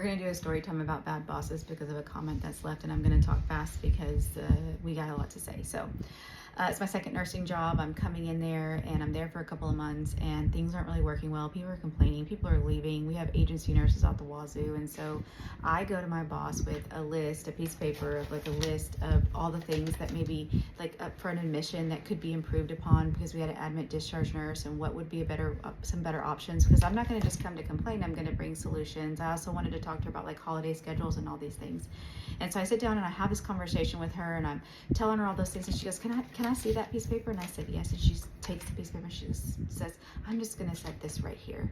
We're going to do a story time about bad bosses because of a comment that's left, and I'm going to talk fast because we got a lot to say. So it's my second nursing job. I'm coming in there and I'm there for a couple of months and things aren't really working well. People are complaining, people are leaving. We have agency nurses out the wazoo. And so I go to my boss with a list, a piece of paper of like a list of all the things that maybe like up for an admission that could be improved upon, because we had an admit discharge nurse, and what would be a better, some better options, because I'm not going to just come to complain, I'm going to bring solutions. I also wanted to talk to her about like holiday schedules and all these things. And so I sit down and I have this conversation with her and I'm telling her all those things, and she goes, can I see that piece of paper? And I said, yes. And she takes the piece of paper and she just says, I'm just going to set this right here.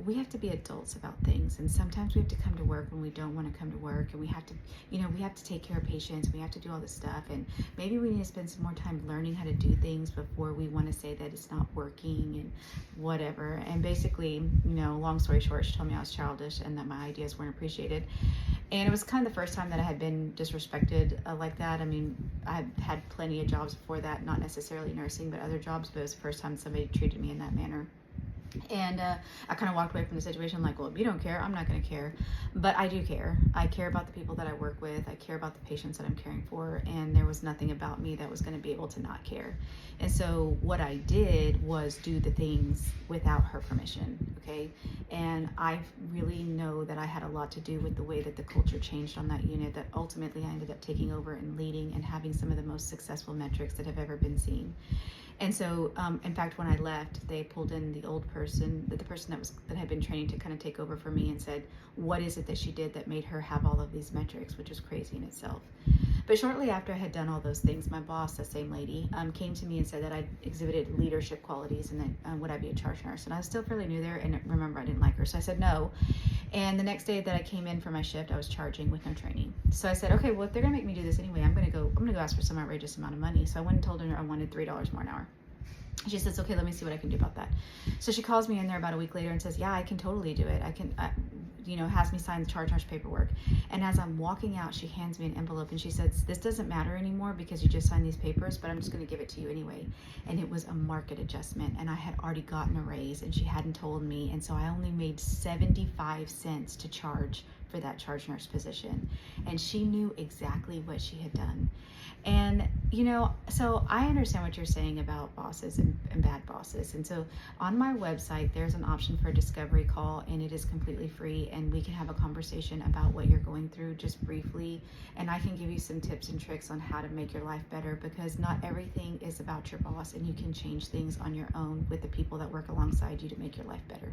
We have to be adults about things, and sometimes we have to come to work when we don't want to come to work, and we have to, we have to take care of patients, we have to do all this stuff, and maybe we need to spend some more time learning how to do things before we want to say that it's not working and whatever. And basically, long story short, she told me I was childish and that my ideas weren't appreciated. And it was kind of the first time that I had been disrespected like that. I mean, I had plenty of jobs before that, not necessarily nursing, but other jobs, but it was the first time somebody treated me in that manner. And I kind of walked away from the situation like, well, if you don't care, I'm not going to care. But I do care. I care about the people that I work with. I care about the patients that I'm caring for. And there was nothing about me that was going to be able to not care. And so what I did was do the things without her permission. Okay. And I really know that I had a lot to do with the way that the culture changed on that unit, that ultimately I ended up taking over and leading and having some of the most successful metrics that have ever been seen. And so, in fact, when I left, they pulled in the old person, the person that had been training to kind of take over for me, and said, what is it that she did that made her have all of these metrics, which was crazy in itself. But shortly after I had done all those things, my boss, the same lady, came to me and said that I exhibited leadership qualities and that would I be a charge nurse. And I was still fairly new there, and remember, I didn't like her. So I said no. And the next day that I came in for my shift, I was charging with no training. So I said, okay, well, if they're gonna make me do this anyway, I'm gonna go ask for some outrageous amount of money. So I went and told her I wanted $3 more an hour. She says, okay, let me see what I can do about that. So she calls me in there about a week later and says, yeah, I can totally do it. Has me sign the charge nurse paperwork. And as I'm walking out, she hands me an envelope and she says, this doesn't matter anymore because you just signed these papers, but I'm just going to give it to you anyway. And it was a market adjustment, and I had already gotten a raise and she hadn't told me. And so I only made 75 cents to charge for that charge nurse position. And she knew exactly what she had done. And, so I understand what you're saying about bosses and bad bosses. And so on my website, there's an option for a discovery call, and it is completely free. And we can have a conversation about what you're going through just briefly. And I can give you some tips and tricks on how to make your life better, because not everything is about your boss, and you can change things on your own with the people that work alongside you to make your life better.